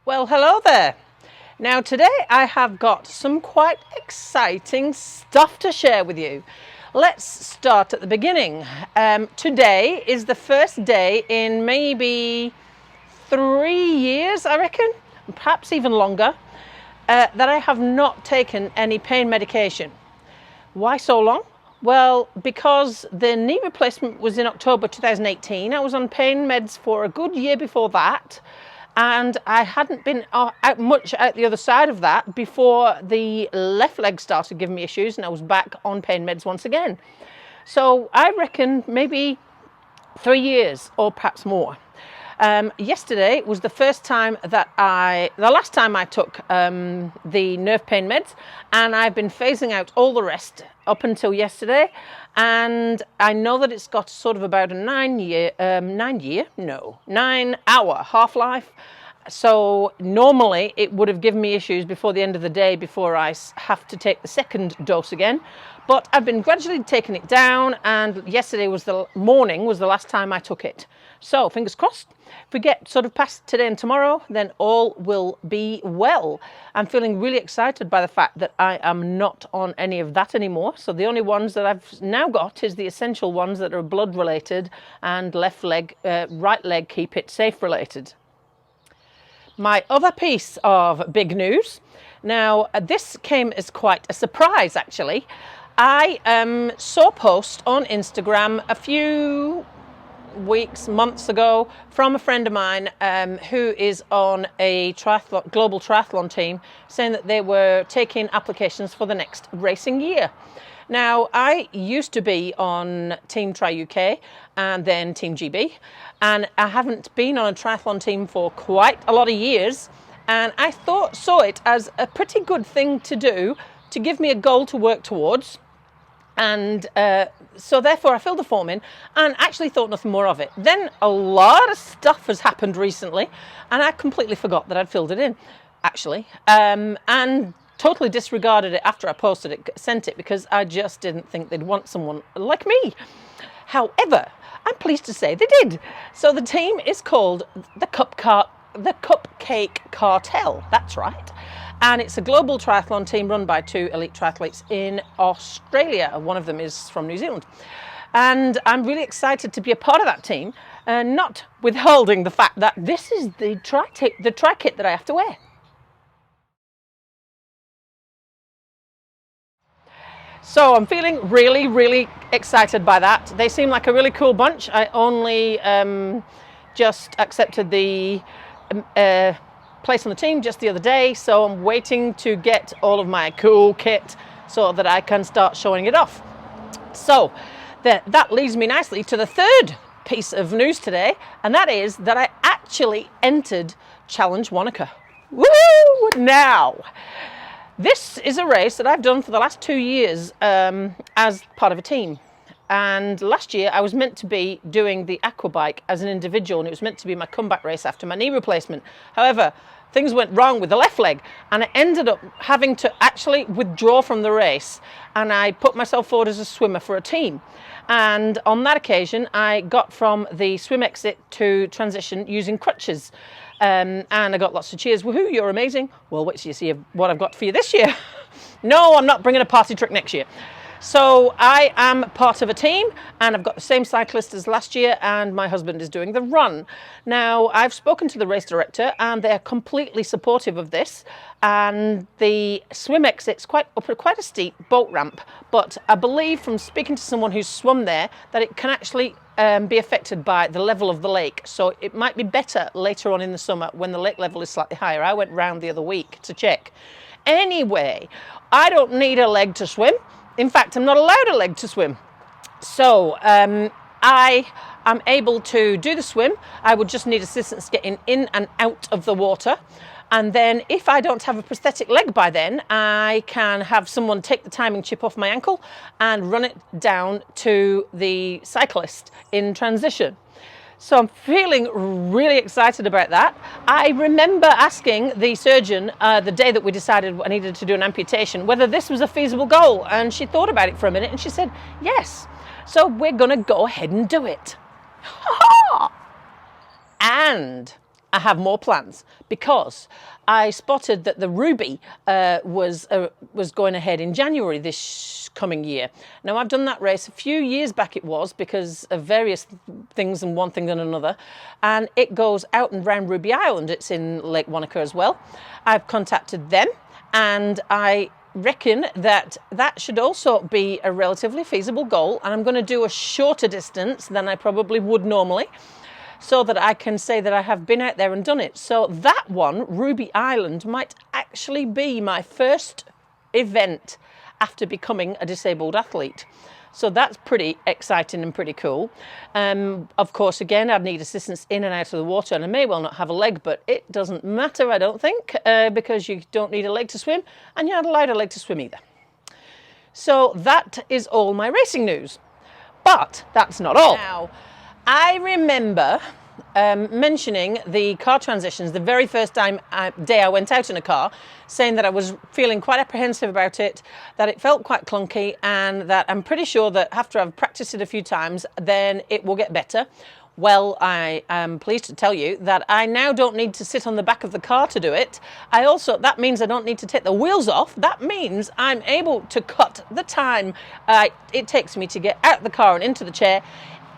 Well, hello there. Now, today I have got some quite exciting stuff to share with you. Let's start at the beginning. Today is the first day in maybe 3 years, I reckon, perhaps even longer, that I have not taken any pain medication. Why so long? Well, because the knee replacement was in October 2018. I was on pain meds for a good year before that, and I hadn't been out much out the other side of that before the left leg started giving me issues, and I was back on pain meds once again. So I reckon maybe 3 years or perhaps more. Yesterday was the last time I took the nerve pain meds, and I've been phasing out all the rest up until yesterday. And I know that it's got sort of about a 9-hour half-life. So normally it would have given me issues before the end of the day before I have to take the second dose again. But I've been gradually taking it down, and yesterday was the last time I took it. So fingers crossed, if we get sort of past today and tomorrow, then all will be well. I'm feeling really excited by the fact that I am not on any of that anymore. So the only ones that I've now got is the essential ones that are blood related and left leg, right leg keep it safe related. My other piece of big news. Now, this came as quite a surprise, actually. I saw a post on Instagram a few months ago from a friend of mine who is on a global triathlon team, saying that they were taking applications for the next racing year. Now, I used to be on Team Tri UK and then Team GB, and I haven't been on a triathlon team for quite a lot of years, and I saw it as a pretty good thing to do to give me a goal to work towards. And so therefore I filled the form in and actually thought nothing more of it. Then a lot of stuff has happened recently, and I completely forgot that I'd filled it in, actually, and totally disregarded it after I sent it, because I just didn't think they'd want someone like me. However, I'm pleased to say they did. So the team is called the Cupcake Cartel. That's right. And it's a global triathlon team run by 2 elite triathletes in Australia. One of them is from New Zealand. And I'm really excited to be a part of that team, not withholding the fact that this is the tri kit that I have to wear. So I'm feeling really, really excited by that. They seem like a really cool bunch. I only just accepted the place on the team just the other day, so I'm waiting to get all of my cool kit so that I can start showing it off. So that leads me nicely to the third piece of news today, and that is that I actually entered Challenge Wanaka. Woo! Now, this is a race that I've done for the last 2 years as part of a team. And last year I was meant to be doing the aquabike as an individual, and it was meant to be my comeback race after my knee replacement. However, things went wrong with the left leg, and I ended up having to actually withdraw from the race, and I put myself forward as a swimmer for a team. And on that occasion, I got from the swim exit to transition using crutches. And I got lots of cheers. Woohoo, you're amazing. Well, wait till you see what I've got for you this year. No, I'm not bringing a party trick next year. So I am part of a team, and I've got the same cyclist as last year, and my husband is doing the run. Now, I've spoken to the race director, and they're completely supportive of this. And the swim exit's quite a steep boat ramp, but I believe from speaking to someone who's swum there that it can actually be affected by the level of the lake. So it might be better later on in the summer when the lake level is slightly higher. I went round the other week to check. Anyway, I don't need a leg to swim. In fact, I'm not allowed a leg to swim. So I am able to do the swim. I would just need assistance getting in and out of the water. And then if I don't have a prosthetic leg by then, I can have someone take the timing chip off my ankle and run it down to the cyclist in transition. So I'm feeling really excited about that. I remember asking the surgeon the day that we decided I needed to do an amputation whether this was a feasible goal, and she thought about it for a minute and she said yes. So we're gonna go ahead and do it. And I have more plans because I spotted that the Ruby was going ahead in January this coming year. Now, I've done that race a few years back, it was, because of various things and one thing and another, and it goes out and round Ruby Island. It's in Lake Wanaka as well. I've contacted them, and I reckon that that should also be a relatively feasible goal, and I'm going to do a shorter distance than I probably would normally, so that I can say that I have been out there and done it. So that one, Ruby Island, might actually be my first event after becoming a disabled athlete. So that's pretty exciting and pretty cool. Of course, again, I'd need assistance in and out of the water, and I may well not have a leg, but it doesn't matter, I don't think, because you don't need a leg to swim, and you're not allowed a leg to swim either. So that is all my racing news. But that's not all. Now, I remember mentioning the car transitions the very first day I went out in a car, saying that I was feeling quite apprehensive about it, that it felt quite clunky, and that I'm pretty sure that after I've practiced it a few times, then it will get better. Well, I am pleased to tell you that I now don't need to sit on the back of the car to do it. That means I don't need to take the wheels off. That means I'm able to cut the time it takes me to get out of the car and into the chair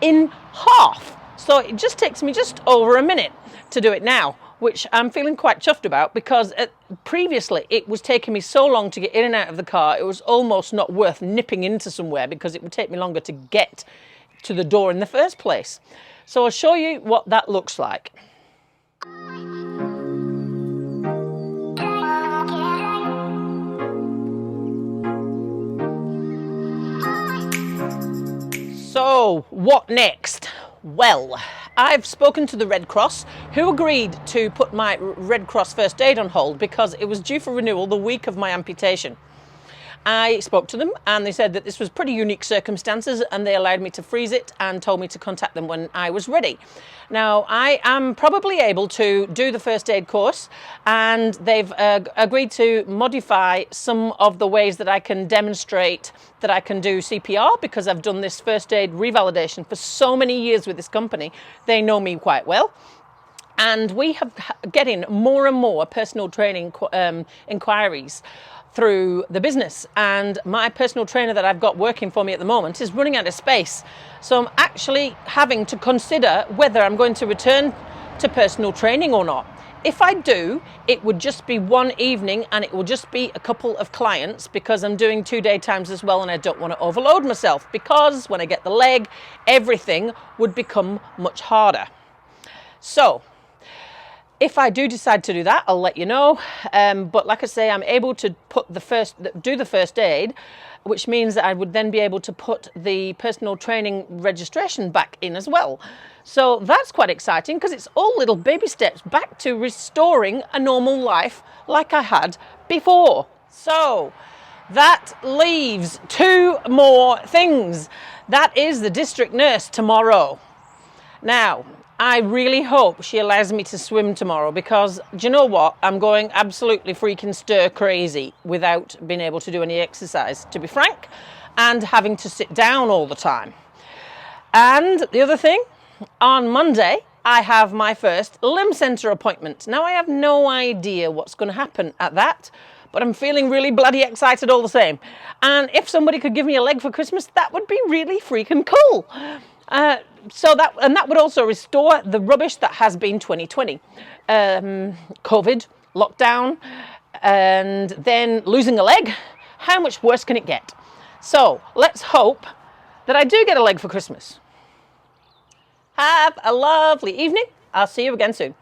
in half. So it just takes me just over a minute to do it now, which I'm feeling quite chuffed about, because previously it was taking me so long to get in and out of the car, it was almost not worth nipping into somewhere because it would take me longer to get to the door in the first place. So I'll show you what that looks like. So what next? Well, I've spoken to the Red Cross, who agreed to put my Red Cross first aid on hold because it was due for renewal the week of my amputation. I spoke to them and they said that this was pretty unique circumstances, and they allowed me to freeze it and told me to contact them when I was ready. Now, I am probably able to do the first aid course, and they've agreed to modify some of the ways that I can demonstrate that I can do CPR, because I've done this first aid revalidation for so many years with this company. They know me quite well. And we have getting more and more personal training inquiries through the business, and my personal trainer that I've got working for me at the moment is running out of space. So I'm actually having to consider whether I'm going to return to personal training or not. If I do, it would just be one evening and it will just be a couple of clients, because I'm doing 2 daytimes as well, and I don't want to overload myself, because when I get the leg, everything would become much harder. So if I do decide to do that, I'll let you know. But like I say, I'm able to do the first aid, which means that I would then be able to put the personal training registration back in as well. So that's quite exciting, because it's all little baby steps back to restoring a normal life like I had before. So that leaves 2 more things. That is the district nurse tomorrow. Now, I really hope she allows me to swim tomorrow, because do you know what? I'm going absolutely freaking stir crazy without being able to do any exercise, to be frank, and having to sit down all the time. And the other thing, on Monday, I have my first limb centre appointment. Now, I have no idea what's going to happen at that, but I'm feeling really bloody excited all the same. And if somebody could give me a leg for Christmas, that would be really freaking cool. So that would also restore the rubbish that has been 2020. COVID, lockdown, and then losing a leg. How much worse can it get? So let's hope that I do get a leg for Christmas. Have a lovely evening. I'll see you again soon.